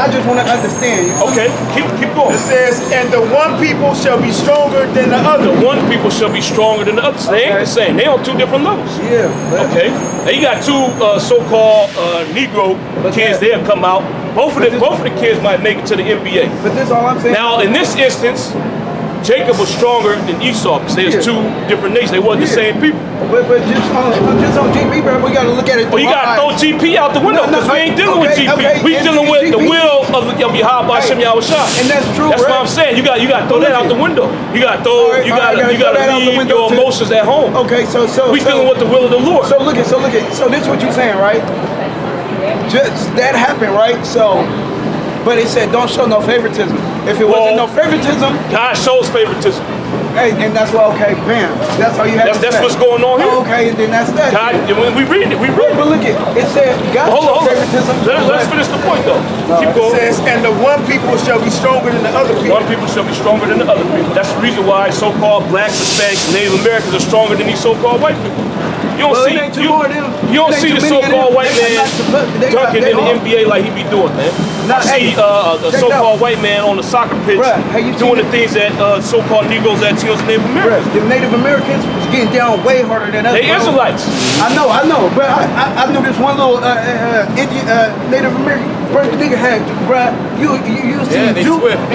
I just want to understand. Okay, keep going. It says, and the one people shall be stronger than the other. The one people shall be stronger than the others. They ain't the same. They on two different levels. Yeah. Okay. Now you got two so-called Negro kids. They'll come out. Both of the kids might make it to the NBA. But this all I'm saying. Now in this instance, Jacob was stronger than Esau because there's two different nations. They wasn't the same people. But just on GP, bro, we got to look at it. Well, you got to throw GP out the window because we ain't dealing with GP. We dealing with the will of Yahweh Hashem Yahushua. And that's true. That's what I'm saying. You got to throw that out the window. You got to throw. You got to leave your emotions at home. Okay, so we dealing with the will of the Lord. So look at. So this is what you're saying, right? Just that happened, right? So. But it said don't show no favoritism. If it wasn't no favoritism, God shows favoritism. Hey, and that's why, okay, bam. That's how you have to That's what's going on here. Oh, okay, and then that's that. God, when we read it, But look at it said God shows favoritism. Let's finish the point though. Keep going. It says, and the one people shall be stronger than the other people. One people shall be stronger than the other people. That's the reason why so-called blacks, Hispanics, Native Americans are stronger than these so-called white people. You don't see the so-called white man dunking in the NBA like he be doing, man. I see a so-called white man on the soccer pitch doing the things that so-called Negroes that tells Native Americans. The Native Americans was getting down way harder than us. They Israelites. I know. But I knew this one little Indian Native American nigga had, bruh. You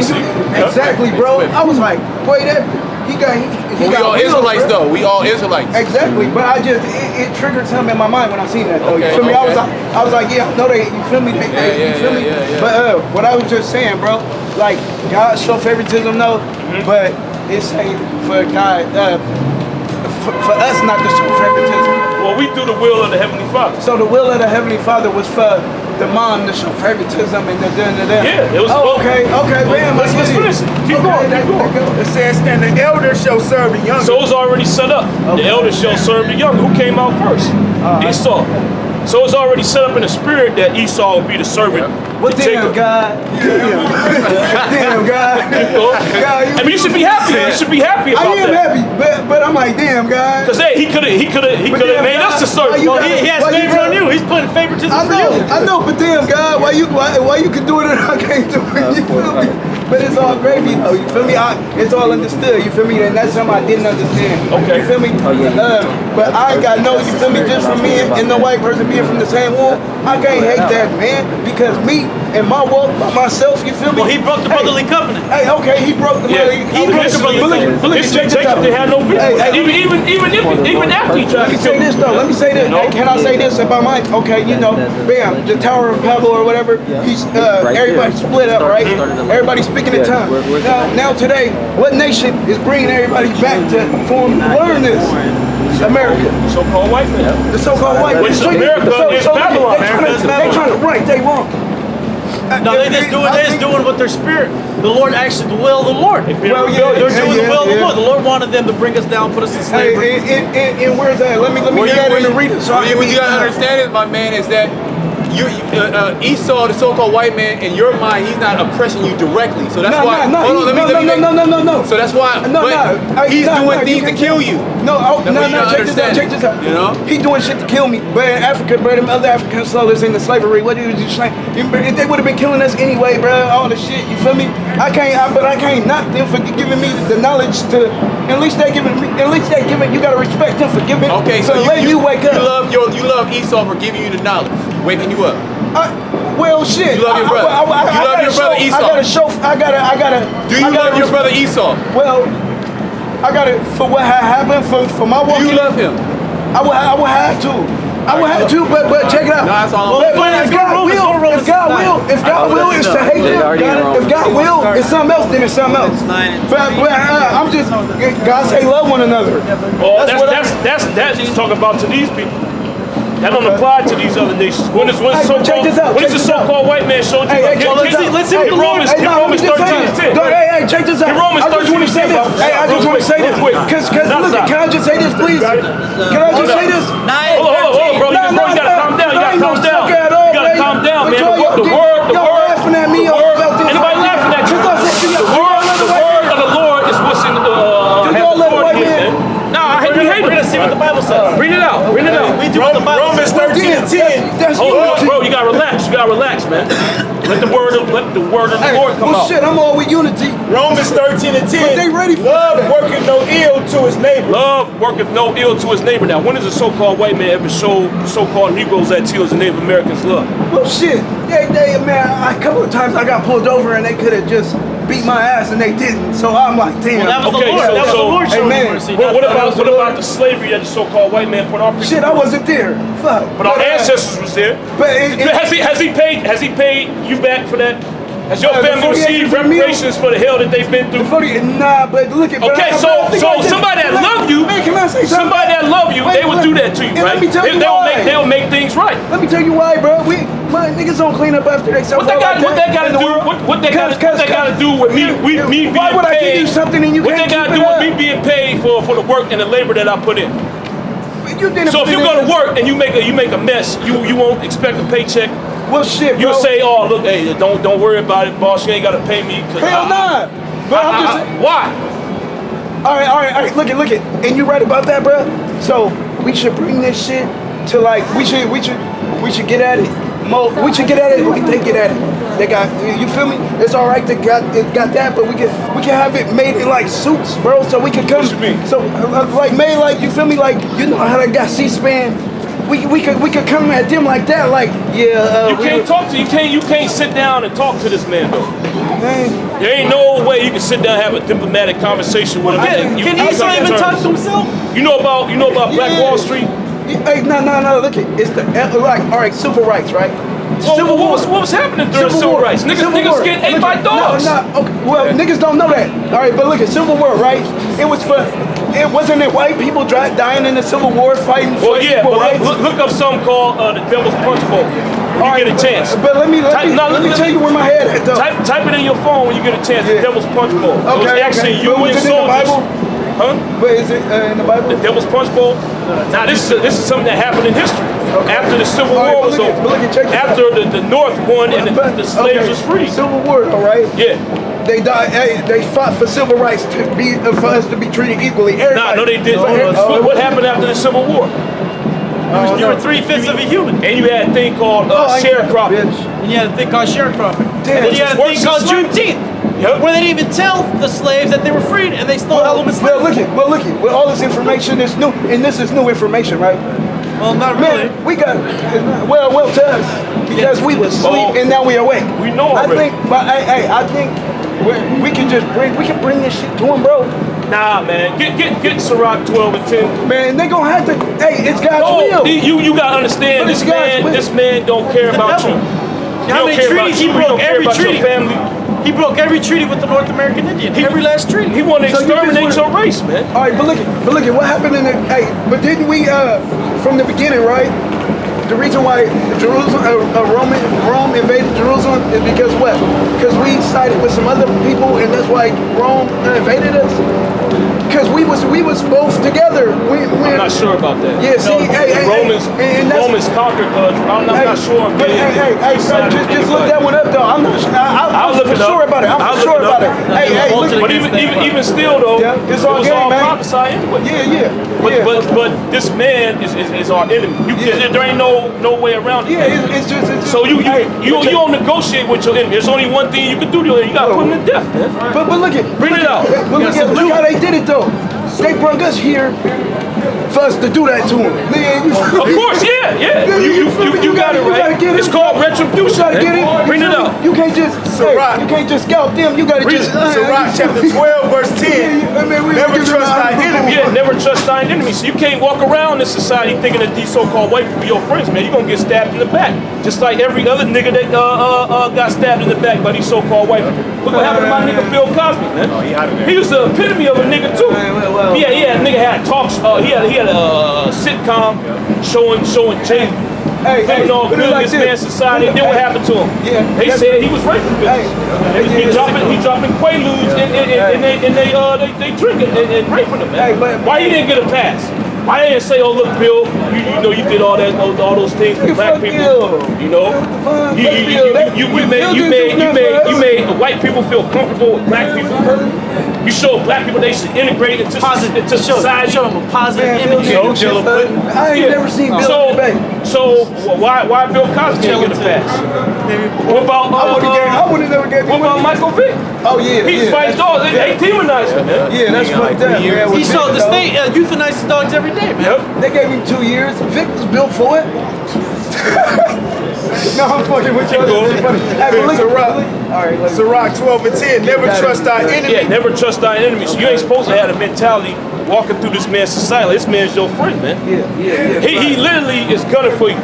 see exactly, bro. I was like, boy, that. He got we all Israelites though. We all Israelites. Exactly, but it triggered something in my mind when I seen that though. Okay, you feel me? I was like, yeah, no, you feel me? You feel me? Yeah. But what I was just saying, bro, like God show favoritism though, but it's saying for God, for us not to show favoritism. Well, we do the will of the Heavenly Father. So the will of the Heavenly Father was for the mom to show favoritism and the Yeah, it was. okay, man. Let's finish it. Keep going. It says, and the elder shall serve the younger. So it's already set up. The elder shall serve the young. Who came out first? Esau. So it's already set up in the spirit that Esau will be the servant. Well, damn, God. Damn, God. I mean, you should be happy. You should be happy about that. I am happy, but I'm like, damn, God. Because he could have made us the servant. Well, he has favor on you. He's putting favoritism for you. I know, but damn, God, why you can do it and I can't do it? You feel me? But it's all gravy, though. You feel me? It's all understood. You feel me? And that's something I didn't understand. Okay. You feel me? But I ain't got no. You feel me? Just from me and the white person being from the same womb, I can't hate that, man. Because me and my walk by myself, you feel me? Well, he broke the brotherly covenant. Hey, okay, he broke the brotherly covenant. He broke the brotherly covenant. Jacob didn't have no business. Even after he tried to say this though. Let me say this. No. Can I say this about my? Okay, bam, the Tower of Babel or whatever. He's everybody split up, right? Everybody speaking in tongues. Now today, what nation is bringing everybody back to learn this? America. The so-called white man. The so-called white man. Which America is Babylon. They trying to right, they wrong. No, they're just doing what their spirit. The Lord actually, the will of the Lord. Well, they're doing the will of the Lord. The Lord wanted them to bring us down, put us in slavery. And where's that? Let me get that in the reader. So what you gotta understand is, my man, is that Esau, the so-called white man, in your mind, he's not oppressing you directly. So that's why. No. So that's why. He's doing things to kill you. Check this out. You know, he doing shit to kill me. But in Africa, bro, them other African slaves into slavery. What you just saying? They would have been killing us anyway, bro. All the shit. You feel me? I can't knock them for giving me the knowledge to. At least they giving. You gotta respect them for giving. Okay, so you wake up. You love Esau for giving you the knowledge, waking you up. Well, shit. You love your brother. You love your brother Esau. I gotta. Do you love your brother Esau? Well, I gotta for what happened for my walk. Do you love him? I would have to. I would have to, but check it out. No, that's all. If God will is to hate them. If God will is something else, then it's something else. But I'm just God say love one another. Well, that's he's talking about to these people. That don't apply to these other nations. When is the so-called white man showed you? Let's see Romans 13:10. Hey, check this out. I just want to say this. I just want to say this. Because look, can I just say this, please? Can I just say this? Hold on, bro. You gotta calm down. You gotta calm down, man. The word. Anybody laughing at you? The word of the Lord is what's in the. Nah, we hate it. We're gonna see what the Bible says. Bring it out. Bring it out. We do what the Bible Romans says. 13:10. That's Hold on, unity. bro. You gotta relax. You gotta relax, man. Let the word of the Lord come well, out. shit, I'm all with unity. Romans 13:10. But they ready for love that. working no ill to his neighbor. Love worketh no ill to his neighbor. Now, when does a so-called white man ever show so-called Negroes, Latinos, and Native Americans love? Well, shit, man, a couple of times I got pulled over and they could have just beat my ass and they didn't. So I'm like, damn. Well, that was Okay, the Lord. so- That was the so- Lord showing Amen. you mercy. What not- about the slavery that the so-called white man put on people? Shit, I wasn't there. Fuck. But our ancestors was there. But Has he paid you back for that? Has your the family 48 received for me? reparations for the hell that they've been through? Nah, but look at. Okay, so somebody that love you, Man, can I say something? somebody that love you, they would do that to you, And right? Let me tell you why. They'll make things right. Let me tell you why, bro. My niggas don't clean up after themselves. What that got to do? What they got to do with me being Why would I give you paid? something and you What can't they got to keep do it with up? me being paid for the work and the labor that I put in? You didn't So if put you it go in. to work and you make a mess, you won't expect a paycheck. Well, shit, You bro. say, oh look, hey, don't worry about it, boss. You ain't gotta pay me. Hell nah. But I'm just saying. Why? All right. Look it. And you're right about that, bro. So we should bring this shit to like we should get at it. We should get at it like they get at it. They got, you feel me? It's all right. They got that, but we can have it made in like suits, bro. So we could come. What you mean? So like made like, you feel me? Like, you know how they got C-SPAN. We could come at them like that. Like, yeah. You can't sit down and talk to this man though. Man. There ain't no way you can sit down and have a diplomatic conversation with him. Can Esau even talk to himself? You know about Black Yeah. Wall Street? Hey, no. Look it. It's the like, all right, civil rights, right? Well, what was happening during civil rights? Niggas getting ate by dogs. Okay. Well, niggas don't know that. All right, but look at Civil War, right? It wasn't it white people dying in the Civil War fighting for Well, yeah, equal but rights? look up something called the Devil's Punch Bowl. When you get a chance. But let me tell you where my head at though. Type it in your phone when you get a chance. Yeah. The Devil's Punch Bowl. It was actually But was Union it in the soldiers. Bible? Huh? But is it in the Bible? The Devil's Punch Bowl. Now this is something that happened in history. Okay. After the Civil All right, War but was look at- over. but look at- check this After the North won and the slaves Okay, was free. Civil War, all right? Yeah. They died. Hey, they fought for civil rights for us to be treated equally. Nah, no, they didn't. What happened after the Civil War? You were 3/5 of a human. And you had a thing called sharecropping. And you had a thing called sharecropping. Damn. And then you had a Worse thing than called slavery. Juneteenth. Yep. Where they didn't even tell the slaves that they were freed, and they still held them as slaves. Well, look it. With all this information, it's new, and this is new information, right? Well, not really. Man, we got well to us because we was asleep and now we awake. We know already. I think we can bring this shit to them, bro. Nah, man. Get Ciroc 12 and 10. Man, they gonna have to. Hey, it's God's Oh, will. you gotta understand. But This it's God's will. man don't care about you. devil. He How don't many care about treaties? you. He He don't broke care every about your treaty. family. He broke every treaty with the North American Indian. Every last treaty. He want to So you just exterminate wanna- your race, man. All right, but look at what happened in the. Hey, but didn't we from the beginning, right? The reason why Rome invaded Jerusalem is because what? Because we sided with some other people, and that's why Rome invaded us. Because we was both together. I'm not sure about that. Yeah, see, the Romans conquered. I'm not sure. But hey, bro, just look that one up though. I'm not. I'll look it up. Sure about it. I'm sure about it. Hey, look But even still though, Yeah, it's all it was game, all man. prophesied anyway. Yeah. But this man is our enemy. There ain't no way around it. Yeah, it's just. So you don't negotiate with your enemy. There's only one thing you can do to him. You gotta put him to death, man. But look at. Bring it out. But look how they did it though. They brought us here for us to do that to them. Man, Of course, yeah. You got it right. It's called retribution. You gotta get it. Bring it up. You can't just. Sirach. You can't just scalp them. You gotta just. Sirach chapter 12 verse 10. Never trust thy enemy. Yeah, never trust thine enemy. So you can't walk around this society thinking that these so-called white people are your friends, man. You're gonna get stabbed in the back. Just like every other nigga that got stabbed in the back by these so-called white people. Look what happened to my nigga Bill Cosby, man. Oh, he out of there. He was the epitome of a nigga too. Yeah, nigga had talks. He had a sitcom showing Jay living on good in this man's society. Then what happened to him? Yeah. They said he was raping bitches. He dropping quaaludes and they drinking and raping them, man. Hey, but- Why he didn't get a pass? Why they didn't say, oh look, Bill, you know you did all those things for black people. You know, you made white people feel comfortable with black people. You showed black people they should integrate into society. Show them a positive image. I ain't never seen Bill debate. So why Bill Cosby didn't get a pass? What about I would have never gave him. what about Michael Vick? Oh yeah, He's fighting dogs. They demonized him, man. Yeah, that's fucked up. He saw the state euthanizes dogs every day, man. Yep. They gave him 2 years. Vic was built for it. No, I'm fucking with you. It's funny. Hey, but look, Alright, Ciroc 12 and 10. Never trust our enemy. Yeah, never trust our enemies. You ain't supposed to have a mentality walking through this man's society. This man's your friend, man. Yeah. He literally is gunning for you.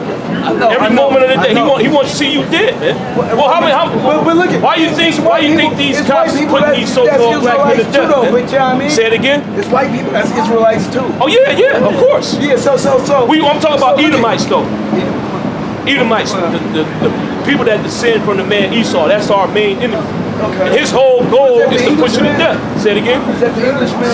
Every moment of the day. He wants to see you dead, man. Well, but look at why you think these cops put these so-called black men to death, man? But you know what I mean? Say it again? It's white people, that's Israelites too. Oh yeah, of course. Yeah, so. I'm talking about Edomites though. Edomites, the people that descend from the man Esau. That's our main enemy. Okay. And his whole goal is to put you to death. Say it again. Is that the Englishman?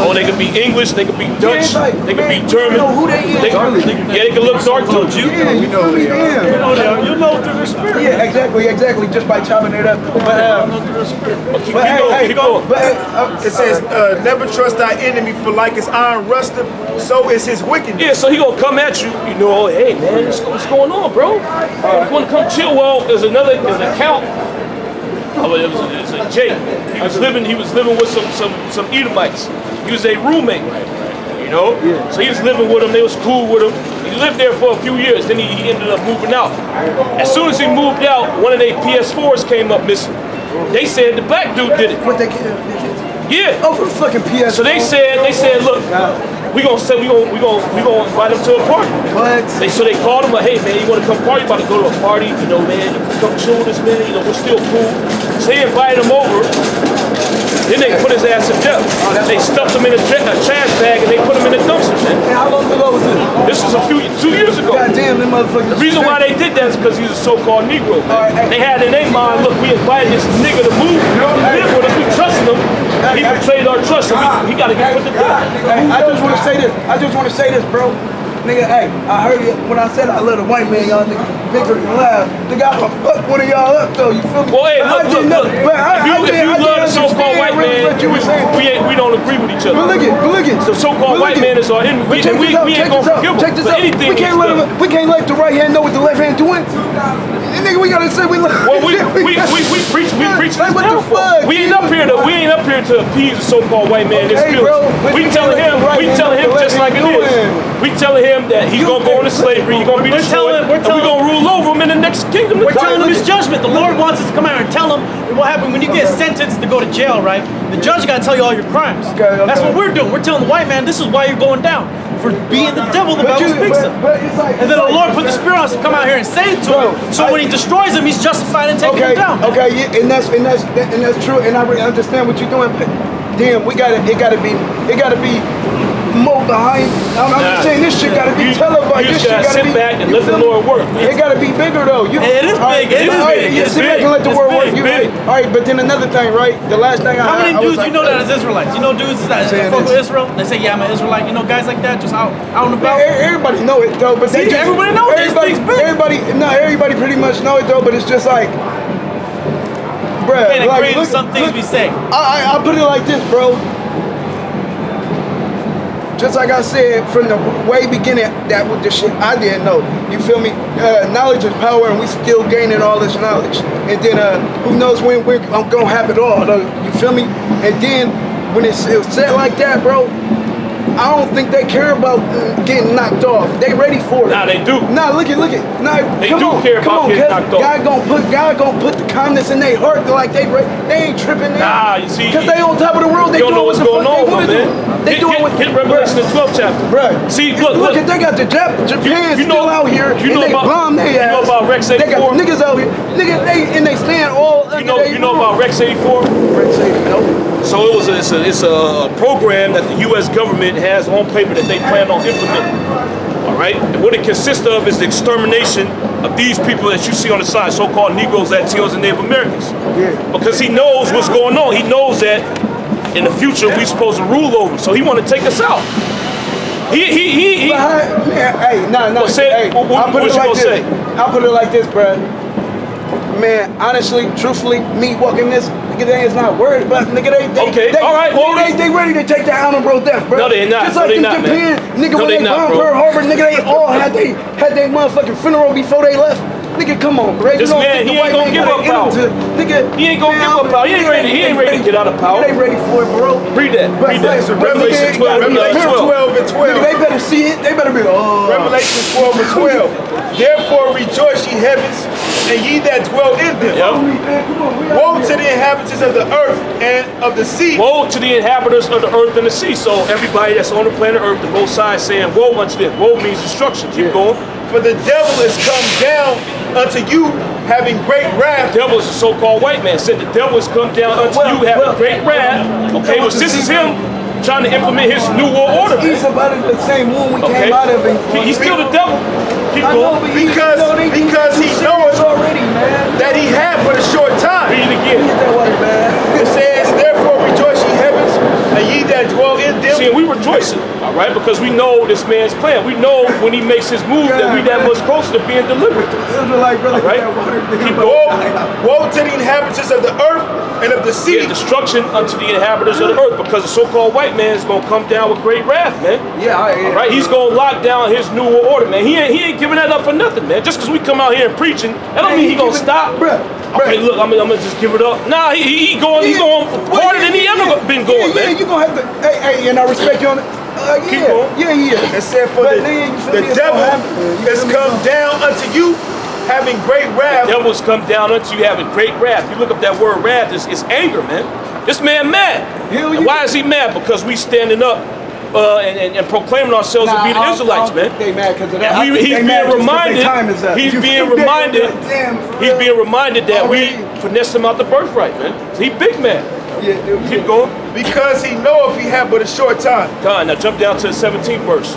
Oh, they could be English, they could be Dutch, they could be German. You know who they is, really. They could look dark too. Yeah, you know who they are. You know through their spirit. Yeah, exactly. Just by chopping it up. It says, never trust our enemy, for like his iron rusteth, so is his wickedness. Yeah, so he gonna come at you, you know, hey man, what's going on, bro? You wanna come chill? Well, there's an account. It was a Jake. He was living with some Edomites. He was a roommate, you know? Yeah. So he was living with them, they was cool with him. He lived there for a few years, then he ended up moving out. As soon as he moved out, one of their PS4s came up missing. They said the black dude did it. What they Yeah. Oh, for the fucking PS4. So they said, look, we gonna invite him to a party. What? So they called him like, hey man, you wanna come party? About to go to a party, you know, man, come chill with us, man, you know, we're still cool. So they invited him over, then they put his ass in jail. They stuffed him in a trash bag and they put him in a dumpster, man. And how long ago was this? This was 2 years ago. God damn, them motherfuckers. The reason why they did that is because he's a so-called Negro. They had in their mind, look, we invited this nigga to move, he live with us, we trusted him. He betrayed our trust, so he gotta get put to death. Hey, I just want to say this, bro. Nigga, hey, I heard you when I said I love the white man, y'all niggas bigger than laugh. Nigga, I'ma fuck one of y'all up though, you feel me? Well, hey, look. If you love the so-called white man, we don't agree with each other. But look at the so-called white man is our enemy. We ain't gonna forgive him for anything. We can't let the right hand know what the left hand doing. Nigga, we gotta say we love. Well, we preach this down. We ain't up here to appease the so-called white man. We telling him just like it is. We telling him that he's gonna go into slavery, he's gonna be destroyed, and we're gonna rule over him in the next kingdom. We're telling him his judgment. The Lord wants us to come out and tell him what happened when you get sentenced to go to jail, right? The judge gotta tell you all your crimes. That's what we're doing. We're telling the white man, this is why you're going down. For being the devil, the Bible speaks of. And then the Lord put the Spirit on us to come out here and say it to him. So when he destroys him, he's justified in taking him down. Okay, yeah, and that's true, and I really understand what you're doing, but damn, it gotta be more behind. I'm just saying this shit gotta be televised. You just gotta sit back and let the Lord work. It gotta be bigger though. It is big. It is big. You sit back and let the Lord work. All right, but then another thing, right? The last thing How many dudes you know that is Israelites? You know dudes that fuck with Israel? They say, yeah, I'm an Israelite. You know guys like that just out and about? Everybody know it though, but everybody knows it. Everybody pretty much know it though, but it's just like, bruh. Can't agree with some things we say. I put it like this, bro. Just like I said from the way beginning, that was the shit I didn't know. You feel me? Knowledge is power, and we still gaining all this knowledge. And then who knows when I'm gonna have it all? Though, you feel me? And then when it's said like that, bro, I don't think they care about getting knocked off. They ready for it. Nah, they do. Nah, look it. Nah, they care about getting knocked off. God gonna put the kindness in their heart. They're like they ain't tripping. Nah, you see, because they on top of the world. They don't know what's going on, man. They doing what? Hit Revelation the 12th chapter. Bruh. See, look. They got the Japan still out here. You know about Rex 84? They got the niggas out here. Niggas, they stand all. You know about Rex 84? Rex 84. So it's a program that the U.S. government has on paper that they plan on implementing. All right, and what it consists of is the extermination of these people that you see on the side, so-called Negroes, Latinos, and Native Americans. Yeah. Because he knows what's going on. He knows that in the future we're supposed to rule over. So he want to take us out. He. Man, hey, nah. Well, say, hey, what I'll put you it like gonna this. say? I'll put it like this, bro. Man, honestly, truthfully, me walking this, nigga, they is not worried about, nigga, Okay, all right, well, they ready to take that honorable death, bro. No, they not. Just No, like they in not, Japan, man. nigga, No, when they they not, bombed bro. Pearl Harbor, nigga, they all had they motherfucking funeral before they left. Nigga, come on, bro. This man, he ain't gonna give up power. Nigga, He ain't gonna give up power. He ain't ready to get out of power. They ready for it, bro. Read that. Read that. So Revelation 12 and 12. and 12. Nigga, they better see it. They better be, Revelation 12 and 12. Therefore rejoice, ye heavens, and ye that dwell in them. Yep. Woe to the inhabitants of the earth and of the sea. Woe to the inhabitants of the earth and the sea. So everybody that's on the planet Earth, the both sides saying woe unto them. Woe means destruction. Keep going. For the devil is come down unto you, having great wrath. The devil is the so-called white man. Said the devil has come down unto you, having great wrath. Okay, well, this is him trying to implement his new world order. He's about it the same one we came out of. He's still the devil. Keep going. Because he knows already, man. that he had but a short time. Read it again. Get that water, man. It says, therefore rejoice, ye heavens, and ye that dwell in them. See, and we rejoicing, all right, because we know this man's plan. We know when he makes his move that we that much closer to being delivered. Like, brother, All right? get that water. Keep Woe to the inhabitants of the earth and of the sea. Yeah, destruction unto the inhabitants of the earth, because the so-called white man is gonna come down with great wrath, man. Yeah, all right. He's gonna lock down his new world order, man. He ain't giving that up for nothing, man. Just because we come out here and preaching, that don't mean he gonna stop. Okay, look, I'm gonna just give it up. Nah, he going harder than he ever been going, man. Yeah, you gonna have to. Hey, and I respect you on it. Keep going. Yeah. It said, for the devil is come down unto you, having great wrath. The devil's come down unto you having great wrath. You look up that word wrath, it's anger, man. This man mad. And why is he mad? Because we standing up and proclaiming ourselves to be the Israelites, man. They mad because of that. He's being reminded. He's being reminded that we finessed him out the birthright, man. He big man. Yeah, keep going. Because he know if he had but a short time. God, now jump down to the 17th verse.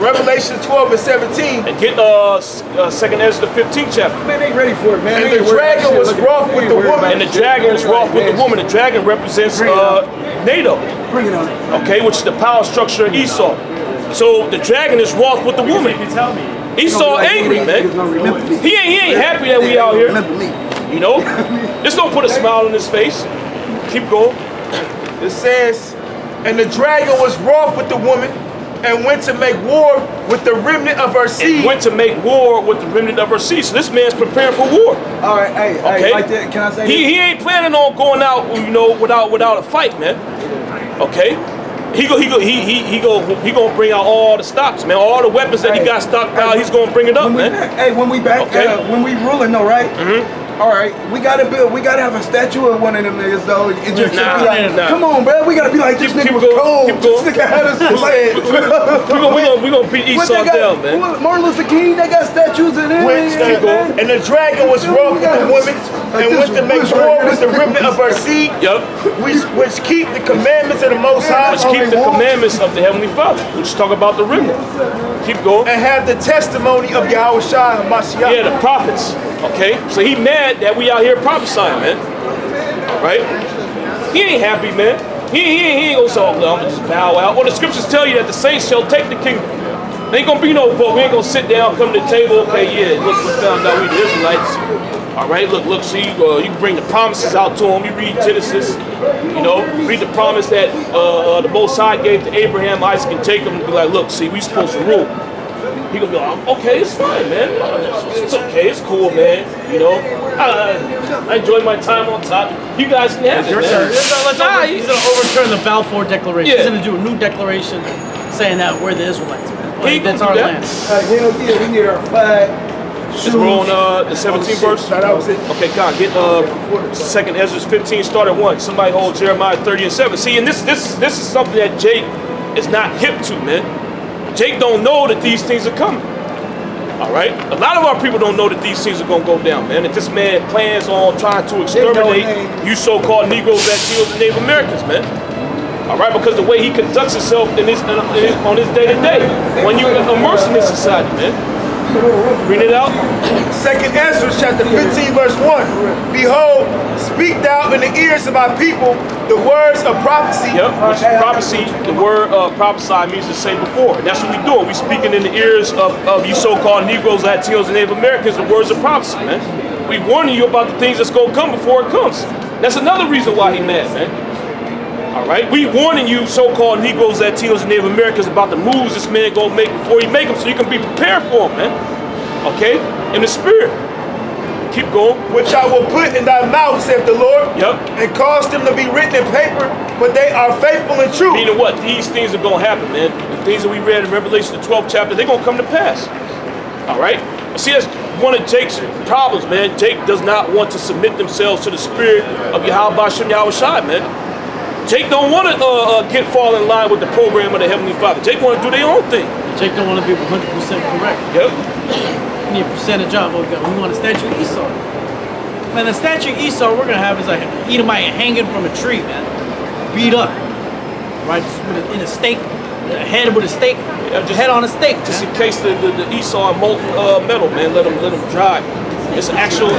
Revelation 12 and 17. And get 2nd Ezra the 15th chapter. Man, they ready for it, man. And the dragon was wroth with the woman. And the dragon was wroth with the woman. The dragon represents NATO. Bring it on. Okay, which is the power structure of Esau. So the dragon is wroth with the woman. Esau angry, man. He ain't happy that we out here. You know? This don't put a smile on his face. Keep going. It says, and the dragon was wroth with the woman, and went to make war with the remnant of her seed. And went to make war with the remnant of her seed. So this man's preparing for war. All right, hey, like that, can I say he ain't planning on going out, you know, without a fight, man. Okay. He gonna bring out all the stocks, man. All the weapons that he got stockpiled, he's gonna bring it up, man. When we back, when we ruling though, right? All right, we gotta have a statue of one of them niggas though. And just come on, bro, we gotta be like this nigga was cold. This nigga had us like. We gonna beat Esau down, man. Martin Luther King, they got statues in it. And the dragon was wroth with the woman, and went to make war with the remnant of her seed. Yup. Which keep the commandments of the Most High. Which keep the commandments of the Heavenly Father. Which talk about the remnant. Keep going. And have the testimony of Yahweh Shai and Mashiach. Yeah, the prophets. Okay, so he mad that we out here prophesying, man. All right? He ain't happy, man. He ain't gonna say, oh, I'm gonna just bow out. Well, the scriptures tell you that the saints shall take the kingdom. There ain't gonna be no vote. We ain't gonna sit down, come to the table. Okay, yeah, look, we found out we the Israelites. All right, look, see, you can bring the promises out to him. You read Genesis, you know, read the promise that the Most High gave to Abraham, Isaac, and Jacob, and be like, look, see, we supposed to rule. He gonna be like, okay, it's fine, man. It's okay, it's cool, man. You know, I enjoy my time on top. You guys can have it, man. He's gonna overturn the Balfour Declaration. Yeah. He's gonna do a new declaration saying that we're the Israelites, man. Like, that's do our that. land. Hell yeah, we need our flag. We're on the 17th verse. That was it. Okay, God, get 2nd Ezra 15, start at 1. Somebody hold Jeremiah 30 and 7. See, and this is something that Jake is not hip to, man. Jake don't know that these things are coming. All right? A lot of our people don't know that these things are going to go down, man. That this man plans on trying to exterminate you so-called Negroes that kills the Native Americans, man. All right? Because the way he conducts himself on his day-to-day, when you immerse in this society, man. Read it out. 2nd Ezra chapter 15 verse 1. Behold, speak thou in the ears of my people, the words of prophecy. Yep, which is prophecy. The word prophesy means to say before. And that's what we do. We speaking in the ears of you so-called Negroes, Latinos, and Native Americans, the words of prophecy, man. We warning you about the things that's going to come before it comes. That's another reason why he mad, man. All right? We warning you so-called Negroes, Latinos, and Native Americans about the moves this man going to make before he make them, so you can be prepared for them, man. Okay? In the spirit. Keep going. Which I will put in thy mouth, saith the Lord. Yep. And cause them to be written in paper, but they are faithful and true. Meaning what? These things are going to happen, man. The things that we read in Revelation, the 12th chapter, they're going to come to pass. All right? See, that's one of Jake's problems, man. Jake does not want to submit themselves to the spirit of Yahweh Shem Yahweh Shai, man. Jake don't want to fall in line with the program of the Heavenly Father. Jake want to do their own thing. Jake don't want to be 100% correct. Yep. We need a percentage off. We want a statue of Esau. Man, the statue of Esau we're gonna have is like Edomite hanging from a tree, man, beat up, right? In a stake, a head with a stake, head on a stake. Just in case the Esau and molten metal, man, let them dry. It's an actual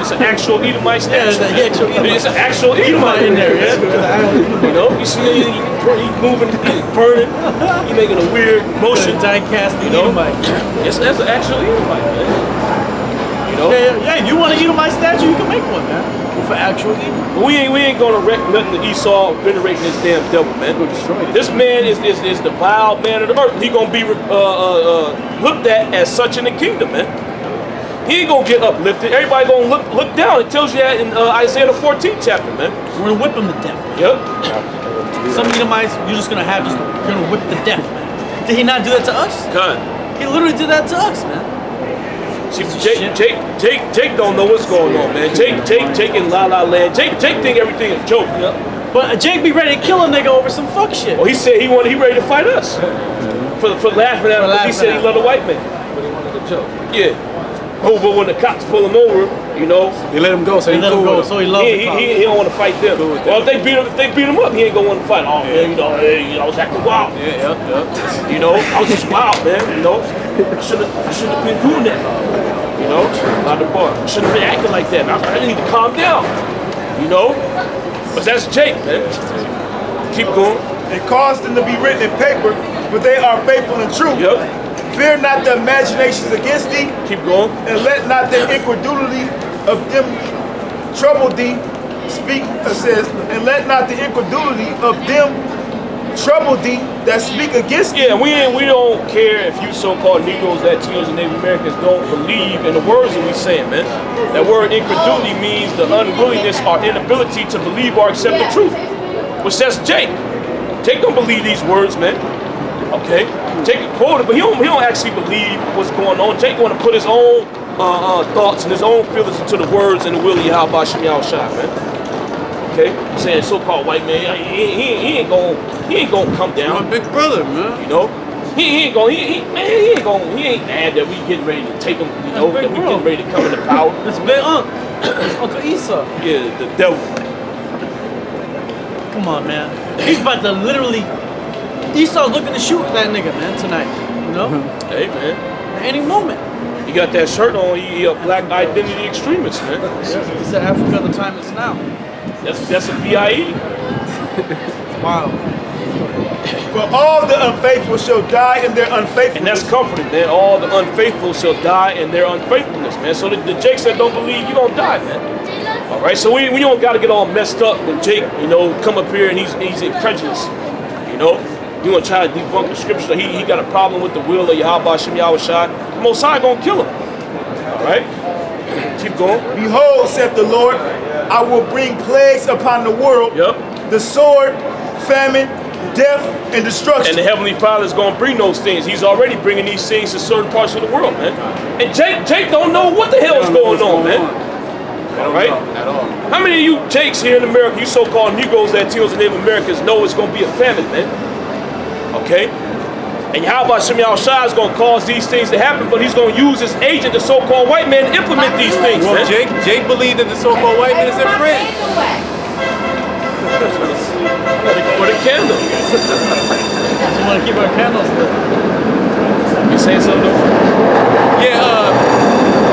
Edomite statue. Yeah, it's an actual Edomite in there, yeah. You know, you see he moving, he's burning, he making a weird motion. Die casting, you know? Edomite. That's an actual Edomite, man. You know? Yeah, you want to Edomite statue, you can make one, man. For actual Edomite. But we ain't gonna wreck nothing to Esau venerating this damn devil, man. This man is the vile man of the earth. He gonna be looked at as such in the kingdom, man. He ain't gonna get uplifted. Everybody gonna look down. It tells you that in Isaiah the 14th chapter, man. We're gonna whip him to death. Man. Yep. Some Edomites, you're just gonna have you're gonna whip to death, man. Did he not do that to us? God. He literally did that to us, man. See, Jake don't know what's going on, man. Jake in La La Land. Jake think everything is a joke, you know? But Jake be ready to kill a nigga over some fuck shit. Well, he said he ready to fight us for laughing at him because he said he loved a white man. But he wanted to joke. Yeah. Oh, but when the cops pull him over, you know, He let him go, so he let him go, so he loves the cops. he don't want to fight them. Well, if they beat him up, he ain't gonna want to fight. Oh man, you know, I was acting wild. Yeah. You know, I was just wild, man. You know, I shouldn't have been doing that. You know, by the bar, I shouldn't have been acting like that. I need to calm down. You know, but that's Jake, man. Keep going. And cause them to be written in paper, but they are faithful and true. Yep. Fear not the imaginations against thee, Keep going. and let not the incredulity of them trouble thee. Speak, it says, and let not the incredulity of them trouble thee that speak against thee. Yeah, we don't care if you so-called Negroes, Latinos, and Native Americans don't believe in the words that we saying, man. That word incredulity means the unwillingness or inability to believe or accept the truth, which that's Jake. Jake don't believe these words, man. Okay, Jake quoted, but he don't actually believe what's going on. Jake want to put his own thoughts and his own feelings into the words and the will of Yahweh Shem Yahweh Shai, man. Okay, saying so-called white man, he ain't gonna come down. My big brother, man. You know, he ain't mad that we getting ready to take him. You know, that we getting ready to come into power. That's big Uncle Esau. Yeah, the devil. Come on, man. He's about to literally. Esau's looking to shoot that nigga, man, tonight. You know? Hey, man. At any moment. He got that shirt on. He a black identity extremist, man. He said Africa, the time is now. That's a BIE. Wow. For all the unfaithful shall die in their unfaithfulness. And that's comforting, man. All the unfaithful shall die in their unfaithfulness, man. So the Jakes that don't believe, you gonna die, man. All right. So we don't gotta get all messed up when Jake, you know, come up here and he's incredulous, you know. You want to try to debunk the scripture? He got a problem with the will of Yahweh Shem Yahweh Shai. The Most High gonna kill him. All right, keep going. Behold, saith the Lord, I will bring plagues upon the world. Yep. The sword, famine, death, and destruction. And the Heavenly Father is gonna bring those things. He's already bringing these things to certain parts of the world, man. And Jake don't know what the hell is going on, man. All right. At all. How many of you Jakes here in America, you so-called Negroes, Latinos, and Native Americans, know it's gonna be a famine, man? Okay? And Yahweh Shem Yahweh Shai is going to cause these things to happen, but he's going to use his agent, the so-called white man, to implement these things, Well, man. Jake believed that the so-called white man is their friend. With a candle. We want to keep our candles lit. You saying something? Yeah,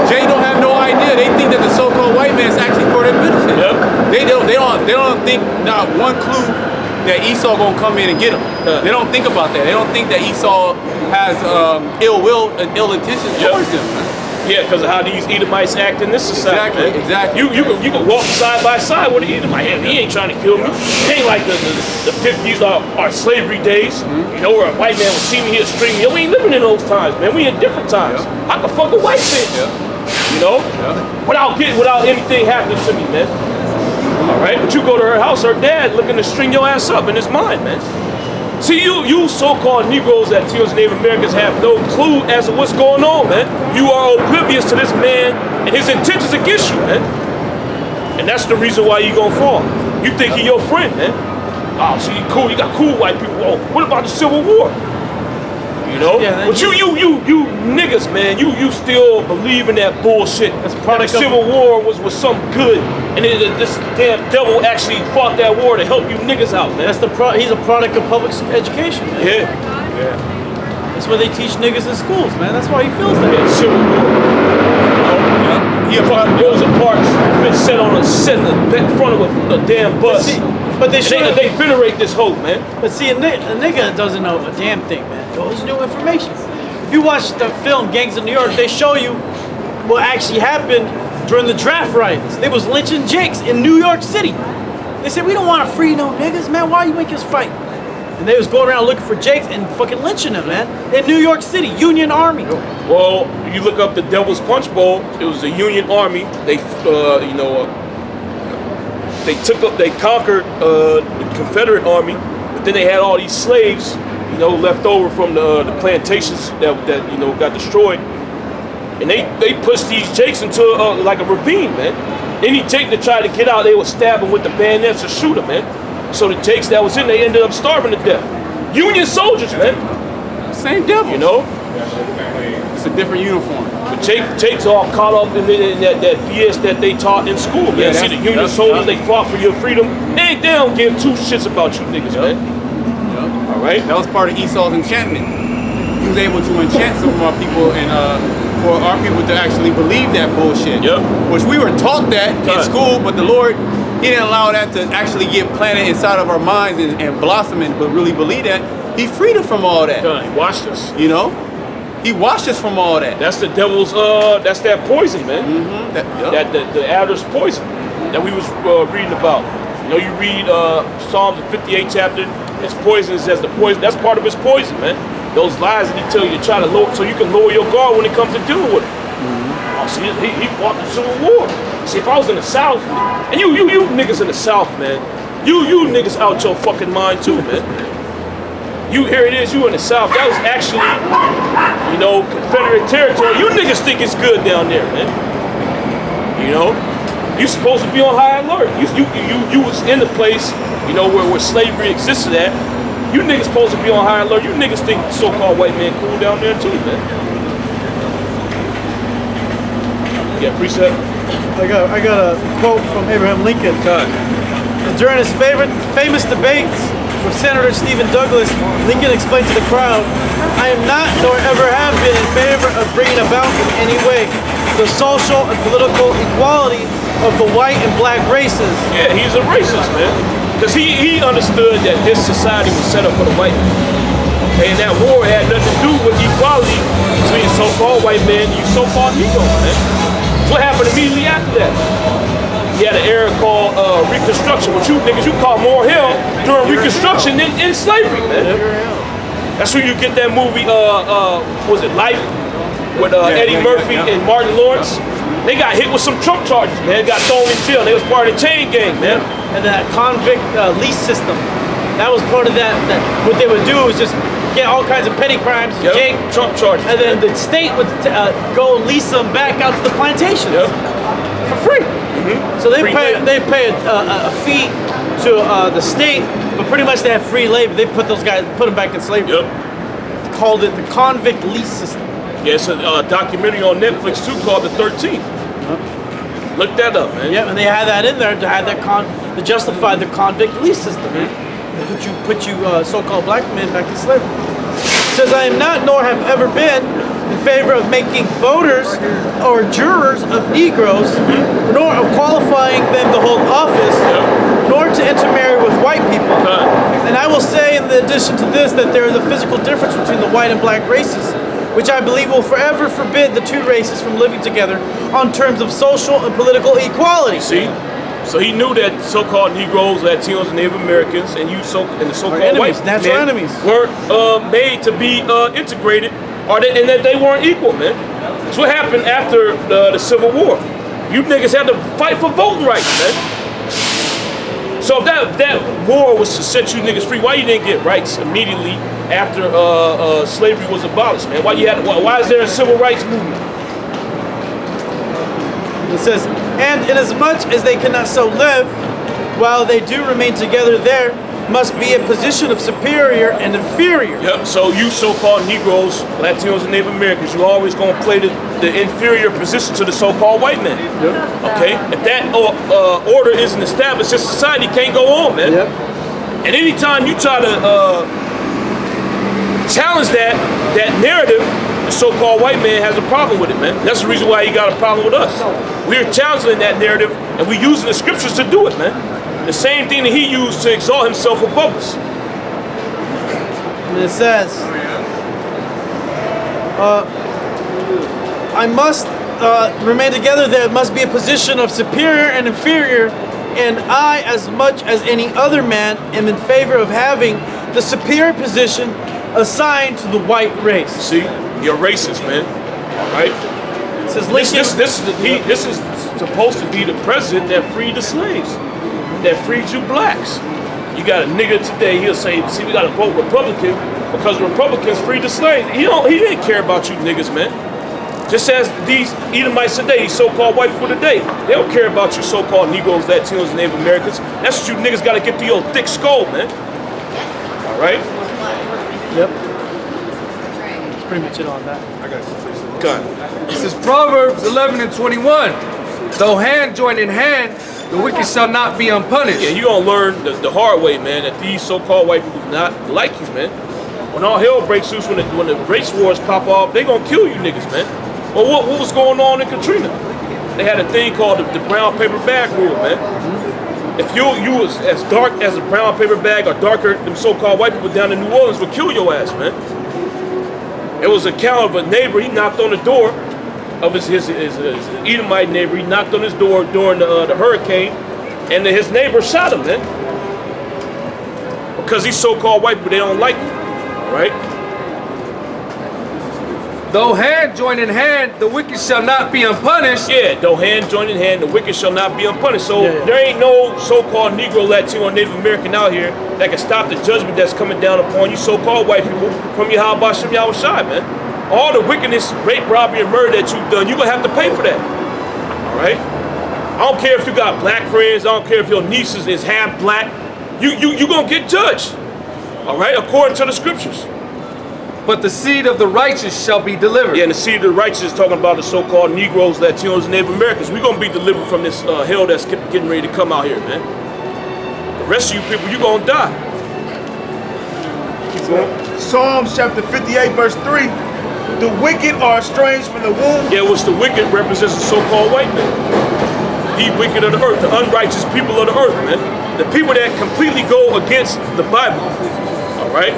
Jake don't have no idea. They think that the so-called white man is actually for their benefit. Yep. They don't think not one clue that Esau gonna come in and get him. They don't think about that. They don't think that Esau has ill will and ill intentions towards them. Yeah, because of how these Edomites act in this society. Exactly. You can walk side by side with an Edomite. He ain't trying to kill me. It ain't like the 50s or slavery days. You know, where a white man would see me here string me. Yo, we ain't living in those times, man. We in different times. I can fuck a white bitch. You know? Without anything happening to me, man. All right? But you go to her house, her dad looking to string your ass up in his mind, man. See, you so-called Negroes that tells Native Americans have no clue as to what's going on, man. You are oblivious to this man and his intentions against you, man. And that's the reason why you gonna fall. You think he your friend, man. Oh, see, cool. You got cool white people. Oh, what about the Civil War? You know? Yeah, but you niggas, man, you still believe in that bullshit. That's product the Civil War was some good. And this damn devil actually fought that war to help you niggas out, man. That's he's a product of public education, man. Yeah. That's what they teach niggas in schools, man. That's why he feels that. Yeah, Civil War. You know? Fucking Rosa Parks been set in the front of a damn bus. But they venerate this hope, man. But see, a nigga doesn't know a damn thing, man. It's new information. If you watch the film Gangs of New York, they show you what actually happened during the draft riots. They was lynching Jakes in New York City. They said, we don't want to free no niggas, man. Why you make us fight? And they was going around looking for Jakes and fucking lynching them, man. In New York City, Union Army. Well, you look up the Devil's Punch Bowl. It was a Union Army. They, they conquered the Confederate Army, but then they had all these slaves, left over from the plantations that got destroyed, and they pushed these Jakes into like a ravine, man. Any Jake that tried to get out, they would stab him with the bayonets or shoot him, man. So the Jakes that was in, they ended up starving to death. Union soldiers, man. Same devil. You know? It's a different uniform. But Jakes all caught up in that BS that they taught in school, man. See, the Union soldiers, they fought for your freedom. They don't give two shits about you niggas, man. All right? That was part of Esau's enchantment. He was able to enchant some of our people and for our people to actually believe that bullshit. Which we were taught that in school, but the Lord, He didn't allow that to actually get planted inside of our minds and blossom and really believe that. He freed us from all that. He washed us. You know? He washed us from all that. That's the devil's, that's that poison, man. The adder's poison that we was reading about. You read Psalms 58 chapter, it's poisonous as the poison. That's part of his poison, man. Those lies that he tell you to try to lower, so you can lower your guard when it comes to dealing with it. Oh, see, he fought the Civil War. See, if I was in the South, and you niggas in the South, man, you niggas out your fucking mind too, man. Here it is, you in the South. That was actually, Confederate territory. You niggas think it's good down there, man. You supposed to be on high alert. You was in the place, where slavery existed at. You niggas supposed to be on high alert. You niggas think so-called white man cool down there too, man. Yeah, precept. I got a quote from Abraham Lincoln. During his famous debates with Senator Stephen Douglas, Lincoln explained to the crowd, "I am not nor ever have been in favor of bringing about in any way the social and political equality of the white and black races." Yeah, he's a racist, man. Because he understood that this society was set up for the white man. Okay, and that war had nothing to do with equality between so-called white men and you so-called Negroes, man. What happened immediately after that? You had an era called Reconstruction, which you niggas, you call more hell during Reconstruction than in slavery, man. That's where you get that movie, was it Life? With Eddie Murphy and Martin Lawrence. They got hit with some Trump charges, man. Got thrown in jail. They was part of the chain gang, man. And that convict lease system, that was part of that. What they would do was just get all kinds of petty crimes, Trump charges, and then the state would go lease them back out to the plantations for free. So they pay a fee to the state, but pretty much they have free labor. They put them back in slavery. Called it the convict lease system. Yeah, it's a documentary on Netflix too called The 13th. Look that up, man. Yeah, and they had that in there to have that to justify the convict lease system. Put you so-called black men back in slavery. It says, "I am not nor have ever been in favor of making voters or jurors of Negroes, nor of qualifying them to hold office, nor to intermarry with white people. And I will say, in addition to this, that there is a physical difference between the white and black races, which I believe will forever forbid the two races from living together on terms of social and political equality. See? So he knew that so-called Negroes, Latinos, and Native Americans, and the so-called enemies, white natural men enemies, were made to be integrated, and that they weren't equal, man. That's what happened after the Civil War. You niggas had to fight for voting rights, man. So if that war was to set you niggas free, why you didn't get rights immediately after slavery was abolished, man? Why is there a civil rights movement? It says, and inasmuch as they cannot so live, while they do remain together, there must be a position of superior and inferior. Yep, so you so-called Negroes, Latinos, and Native Americans, you always gonna play the inferior position to the so-called white man. Yep. Okay? If that order isn't established, this society can't go on, man. Yep. And anytime you try to challenge that narrative, the so-called white man has a problem with it, man. That's the reason why he got a problem with us. We're challenging that narrative, and we're using the scriptures to do it, man. The same thing that he used to exalt himself above us. And it says, I must remain together. There must be a position of superior and inferior, and I, as much as any other man, am in favor of having the superior position assigned to the white race. See, you're racist, man. All right. It says this is supposed to be the president that freed the slaves, that freed you blacks. You got a nigga today, he'll say, see, we gotta vote Republican because the Republicans freed the slaves. He didn't care about you niggas, man. Just as these Edomites today, these so-called white people today, they don't care about you so-called Negroes, Latinos, and Native Americans. That's what you niggas gotta get through your thick skull, man. All right? Yep. That's pretty much it on that. I got you. God. This is Proverbs 11 and 21. Though hand join in hand, the wicked shall not be unpunished. Yeah, you're gonna learn the hard way, man, that these so-called white people do not like you, man. When all hell breaks loose, when the race wars pop off, they gonna kill you niggas, man. Well, what was going on in Katrina? They had a thing called the brown paper bag rule, man. If you was as dark as a brown paper bag or darker, them so-called white people down in New Orleans would kill your ass, man. It was a account of a neighbor, he knocked on the door of his Edomite neighbor. He knocked on his door during the hurricane, and his neighbor shot him, man. Because these so-called white people, they don't like you, right? Though hand join in hand, the wicked shall not be unpunished. Yeah, though hand join in hand, the wicked shall not be unpunished. So there ain't no so-called Negro, Latino, or Native American out here that can stop the judgment that's coming down upon you so-called white people from Yahweh Shem Yahweh Shai, man. All the wickedness, rape, robbery, and murder that you've done, you're gonna have to pay for that. All right? I don't care if you got black friends, I don't care if your niece is half black, you gonna get judged. All right, according to the scriptures. But the seed of the righteous shall be delivered. Yeah, and the seed of the righteous is talking about the so-called Negroes, Latinos, and Native Americans. We're gonna be delivered from this hell that's getting ready to come out here, man. The rest of you people, you gonna die. Keep going. Psalms chapter 58, verse 3. The wicked are estranged from the womb. Yeah, which the wicked represents the so-called white man. The wicked of the earth, the unrighteous people of the earth, man. The people that completely go against the Bible. All right?